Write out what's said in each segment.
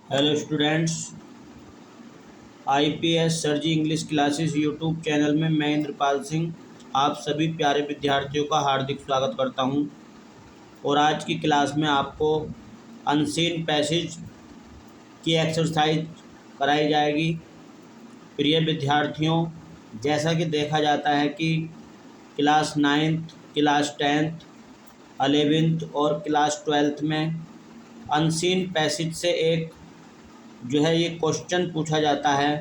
Hello students. IPS सरजी English classes YouTube channel में मैं इंद्रपाल सिंह आप सभी प्यारे विद्यार्थियों का हार्दिक स्वागत करता हूं। और आज की क्लास में आपको अनसीन पैसेज की एक्सरसाइज कराई जाएगी। प्रिय विद्यार्थियों, जैसा कि देखा जाता है कि class 9th, class 10th, 11th और क्लास 12th में अनसीन पैसेज से एक जो है ये क्वेश्चन पूछा जाता है।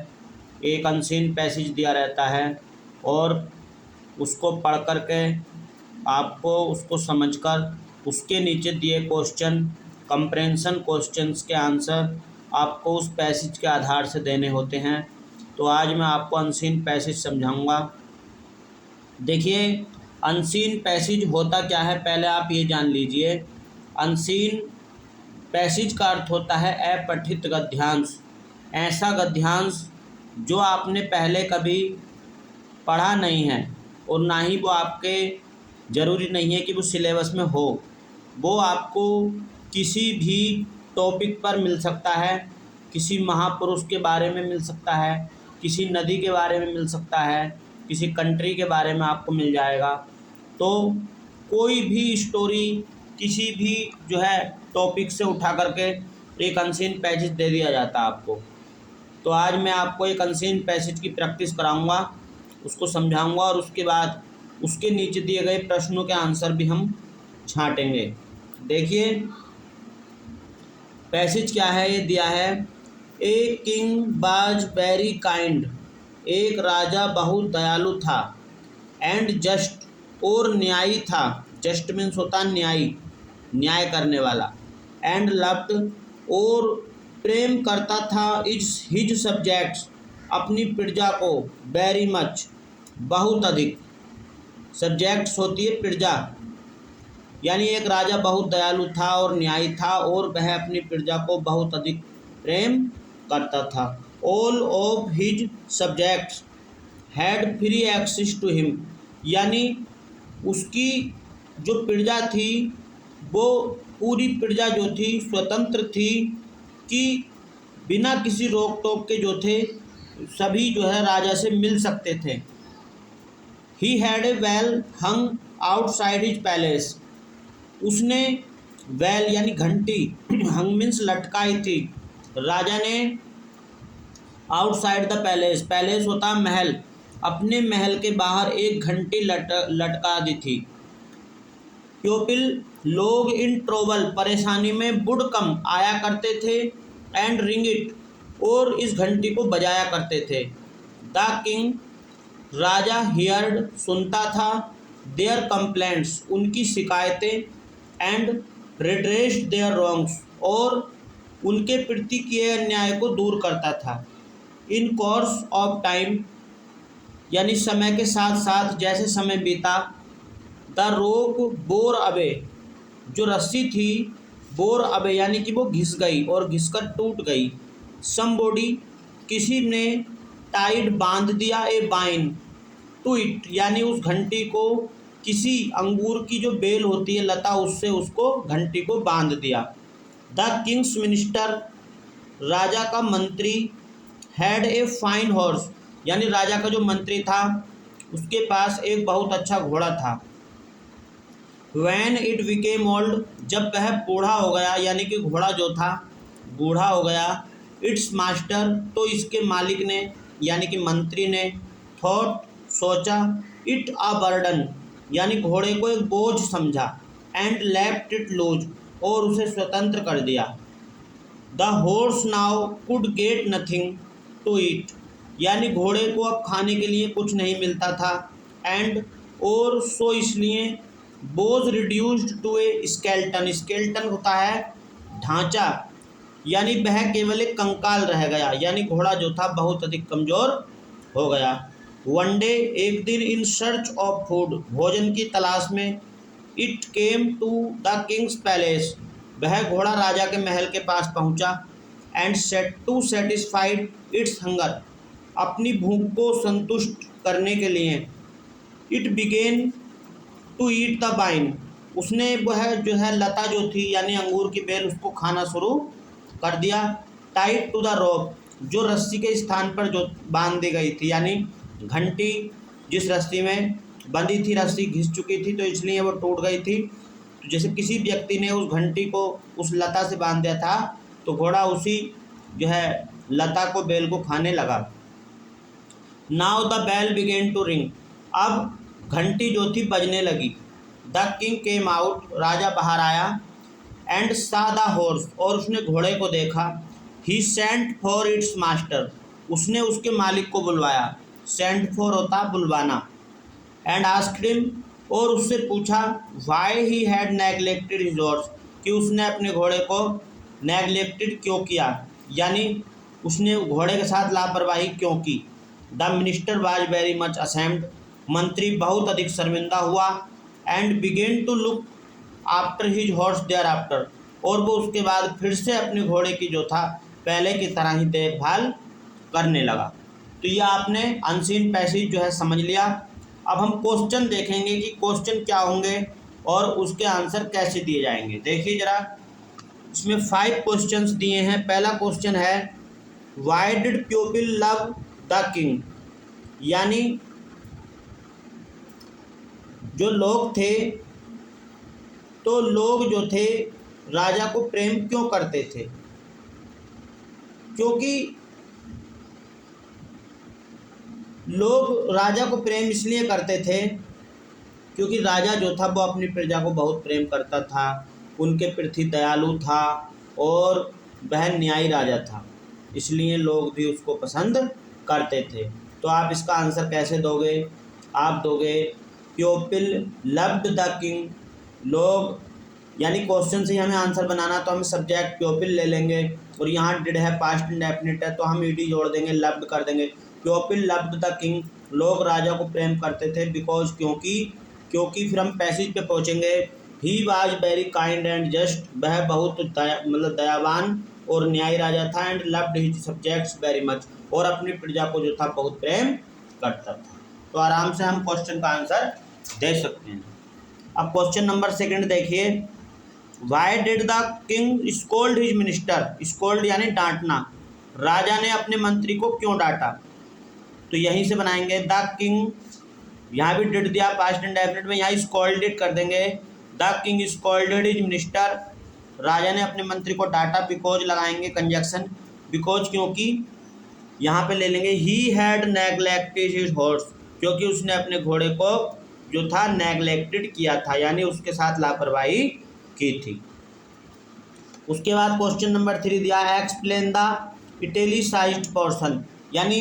एक अनसीन पैसेज दिया रहता है और उसको पढ़ कर के आपको उसको समझकर उसके नीचे दिए क्वेश्चन, कंप्रेंशन क्वेश्चंस के आंसर आपको उस पैसेज के आधार से देने होते हैं। तो आज मैं आपको अनसीन पैसेज समझाऊंगा। देखिए, अनसीन पैसेज होता क्या है, पहले आप ये जान लीजिए। अनसीन पैसेज का अर्थ होता है अपठित गद्यांश। ऐसा गद्यांश जो आपने पहले कभी पढ़ा नहीं है और ना ही वो आपके ज़रूरी नहीं है कि वो सिलेबस में हो। वो आपको किसी भी टॉपिक पर मिल सकता है, किसी महापुरुष के बारे में मिल सकता है, किसी नदी के बारे में मिल सकता है, किसी कंट्री के बारे में आपको मिल जाएगा। तो कोई भी स्टोरी किसी भी जो है टॉपिक से उठा करके एक अनसीन पैसेज दे दिया जाता है आपको। तो आज मैं आपको एक अनसीन पैसेज की प्रैक्टिस कराऊंगा, उसको समझाऊंगा और उसके बाद उसके नीचे दिए गए प्रश्नों के आंसर भी हम छांटेंगे। देखिए, पैसेज क्या है, ये दिया है। A king was very kind, एक राजा बहुत दयालु था, एंड जस्ट और न्यायी था। जस्ट मीन्स होता है न्यायी, न्याय करने वाला। एंड लव्ड और प्रेम करता था इज हिज सब्जेक्ट्स, अपनी प्रजा को। वेरी मच बहुत अधिक। सब्जेक्ट्स होती है प्रजा, यानी एक राजा बहुत दयालु था और न्यायी था और वह अपनी प्रजा को बहुत अधिक प्रेम करता था। All of his subjects had free access to him, यानी उसकी जो प्रजा थी वो पूरी प्रजा जो थी स्वतंत्र थी कि बिना किसी रोक टोक के जो थे सभी जो है राजा से मिल सकते थे। He had a well hung outside his palace, उसने वेल यानी घंटी, हंग मीन्स लटकाई थी, राजा ने आउटसाइड द पैलेस, पैलेस होता है महल, अपने महल के बाहर एक घंटी लटका दी थी। पीपल लोग इन ट्रबल परेशानी में वुड कम आया करते थे, एंड रिंग इट और इस घंटी को बजाया करते थे। द किंग राजा हियर्ड सुनता था, देयर कंप्लेंट्स उनकी शिकायतें, एंड रिड्रेस्ड देयर रॉन्ग्स और उनके प्रति किए अन्याय को दूर करता था। इन कोर्स ऑफ टाइम यानी समय के साथ साथ जैसे समय बीता, द रोप बोर अवे, जो रस्सी थी बोर अवे यानी कि वो घिस गई और घिसकर टूट गई। समबॉडी किसी ने, टाइड बांध दिया, ए बाइन टू इट यानी उस घंटी को किसी अंगूर की जो बेल होती है लता, उससे उसको घंटी को बांध दिया। द किंग्स मिनिस्टर राजा का मंत्री, हैड ए फाइन हॉर्स यानी राजा का जो मंत्री था उसके पास एक बहुत अच्छा घोड़ा था। When it became old, जब वह बूढ़ा हो गया यानी कि घोड़ा जो था बूढ़ा हो गया, इट्स मास्टर तो इसके मालिक ने यानी कि मंत्री ने, थॉट सोचा, इट अ बर्डन यानी घोड़े को एक बोझ समझा, एंड लेफ्ट इट लूज और उसे स्वतंत्र कर दिया। The horse now could get nothing to eat यानी घोड़े को अब खाने के लिए कुछ नहीं मिलता था, एंड और सो इसलिए बोझ reduced to a skeleton, skeleton होता है ढांचा, यानी वह केवल एक कंकाल रह गया यानी घोड़ा जो था बहुत अधिक कमज़ोर हो गया। वन डे एक दिन, इन सर्च ऑफ फूड भोजन की तलाश में, it came to the king's palace वह घोड़ा राजा के महल के पास पहुंचा, and set to satisfied its hunger अपनी भूख को संतुष्ट करने के लिए, it began to eat the vine उसने वह जो है लता जो थी यानी अंगूर की बेल उसको खाना शुरू कर दिया। टाइड टू द रोप, जो रस्सी के स्थान पर जो बांध दी गई थी, यानी घंटी जिस रस्सी में बंधी थी, रस्सी घिस चुकी थी तो इसलिए वो टूट गई थी। तो जैसे किसी व्यक्ति ने उस घंटी को उस लता से बांध दिया था तो घोड़ा उसी जो है लता को, बेल को खाने लगा। Now the bell began to ring, अब घंटी जो थी बजने लगी। द किंग केम आउट, राजा बाहर आया। एंड सा द हॉर्स, और उसने घोड़े को देखा। ही सेंट फॉर इट्स मास्टर, उसने उसके मालिक को बुलवाया। सेंट फॉर होता बुलवाना। एंड आस्क्ड हिम, और उससे पूछा, why he had neglected his horse, कि उसने अपने घोड़े को नेगलेक्टेड क्यों किया, यानी उसने घोड़े के साथ लापरवाही क्यों की। The minister was very much ashamed, मंत्री बहुत अधिक शर्मिंदा हुआ। And began to look after his horse thereafter, और वो उसके बाद फिर से अपने घोड़े की जो था पहले की तरह ही देखभाल करने लगा। तो ये आपने अनसीन पैसेज जो है समझ लिया। अब हम क्वेश्चन देखेंगे कि क्वेश्चन क्या होंगे और उसके आंसर कैसे दिए जाएंगे। देखिए जरा, इसमें 5 क्वेश्चंस दिए हैं। पहला क्वेश्चन है, why did people love the king, यानी जो लोग थे, तो लोग जो थे राजा को प्रेम क्यों करते थे, क्योंकि लोग राजा को प्रेम इसलिए करते थे क्योंकि राजा जो था वो अपनी प्रजा को बहुत प्रेम करता था, उनके प्रति दयालु था और वह न्यायी राजा था, इसलिए लोग भी उसको पसंद करते थे। तो आप इसका आंसर कैसे दोगे, आप दोगे पीपल लव्ड द किंग, लोग, यानी क्वेश्चन से ही हमें आंसर बनाना तो हम सब्जेक्ट पीपल ले लेंगे और यहाँ डिड है, पास्ट इंडेफिनिट है तो हम ईडी जोड़ देंगे, लव्ड कर देंगे। पीपल लव्ड द किंग, लोग राजा को प्रेम करते थे। बिकॉज, क्योंकि फिर हम पैसेज पे पहुँचेंगे। He was very kind and just, वह बहुत दयावान और न्यायी राजा था। And loved his subjects very much, और अपनी प्रजा को जो था बहुत प्रेम करता था। तो आराम से हम क्वेश्चन का आंसर दे सकते हैं। अब क्वेश्चन नंबर 2 देखिए, why did the king scold his minister, scold यानी डांटना, राजा ने अपने मंत्री को क्यों डांटा, तो यहीं से बनाएंगे। द किंग, यहाँ भी डिड दिया पास्ट इंडेफिनिट में, यहाँ स्कोल्डेड कर देंगे। The king scolded his minister, राजा ने अपने मंत्री को डांटा। बिकॉज लगाएंगे कंजक्शन, बिकॉज क्योंकि, यहाँ पे ले लेंगे he had neglected his horse, क्योंकि उसने अपने घोड़े को जो था नेग्लेक्टेड किया था, यानी उसके साथ लापरवाही की थी। उसके बाद क्वेश्चन नंबर 3 दिया, एक्सप्लेन द इटैलिसाइज्ड पोर्शन, यानी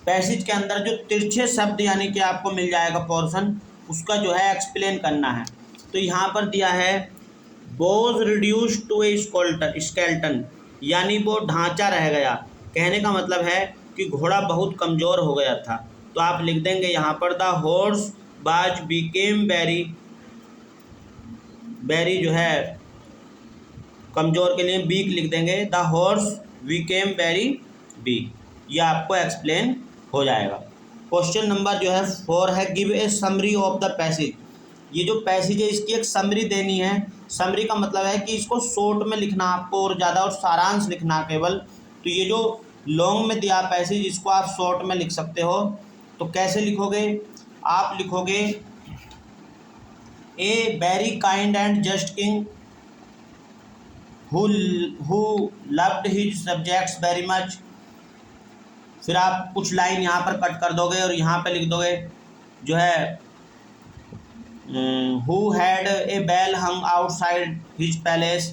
पैसेज के अंदर जो तिरछे शब्द यानी कि आपको मिल जाएगा पोर्शन, उसका जो है एक्सप्लेन करना है। तो यहाँ पर दिया है बोज रिड्यूस टू ए स्केल्टन, यानी वो ढांचा रह गया। कहने का मतलब है कि घोड़ा बहुत कमज़ोर हो गया था। तो आप लिख देंगे यहाँ पर द हॉर्स बाज बिकेम वेरी जो है कमज़ोर के लिए वीक लिख देंगे, the horse became very weak, यह आपको एक्सप्लेन हो जाएगा। क्वेश्चन नंबर जो है 4 है, give A summary of the passage, ये जो पैसेज है इसकी एक समरी देनी है। समरी का मतलब है कि इसको शॉर्ट में लिखना आपको और ज़्यादा, और सारांश लिखना केवल। तो ये जो लॉन्ग में दिया पैसेज इसको आप शॉर्ट में लिख सकते हो। तो कैसे लिखोगे, आप लिखोगे a very kind and just king who loved his subjects very much, फिर आप कुछ लाइन यहाँ पर कट कर दोगे और यहाँ पे लिख दोगे जो है who had a bell hung outside his palace,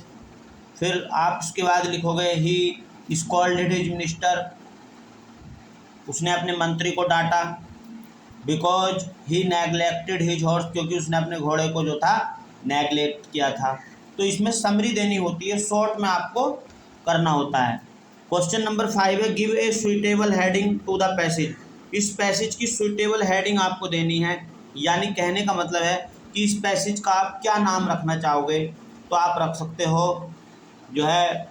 फिर आप उसके बाद लिखोगे he scolded his minister, उसने अपने मंत्री को डांटा। Because he neglected his horse, क्योंकि उसने अपने घोड़े को जो था नेग्लेक्ट किया था। तो इसमें समरी देनी होती है, शॉर्ट में आपको करना होता है। क्वेश्चन नंबर 5 है, give a suitable heading to the passage, इस पैसेज की सुइटेबल हेडिंग आपको देनी है, यानी कहने का मतलब है कि इस पैसेज का आप क्या नाम रखना चाहोगे। तो आप रख सकते हो जो है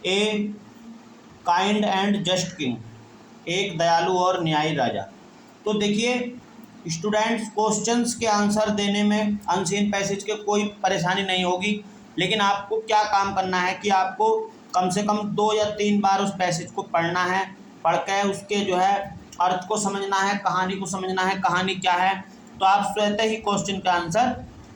a kind and just king, एक दयालु और न्यायी राजा। तो देखिए स्टूडेंट्स, क्वेश्चंस के आंसर देने में अनसीन पैसेज के कोई परेशानी नहीं होगी, लेकिन आपको क्या काम करना है कि आपको कम से कम 2 या 3 बार उस पैसेज को पढ़ना है, पढ़ के उसके जो है अर्थ को समझना है, कहानी को समझना है, कहानी क्या है, तो आप स्वतः ही क्वेश्चन का आंसर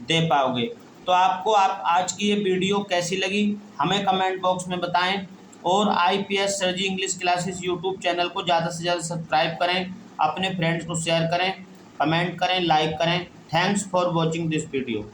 दे पाओगे। तो आपको आज की ये वीडियो कैसी लगी हमें कमेंट बॉक्स में बताएं, और IPS सर जी इंग्लिश क्लासेस यूट्यूब चैनल को ज़्यादा से ज़्यादा सब्सक्राइब करें, अपने फ्रेंड्स को शेयर करें, कमेंट करें, लाइक करें। Thanks for watching this video.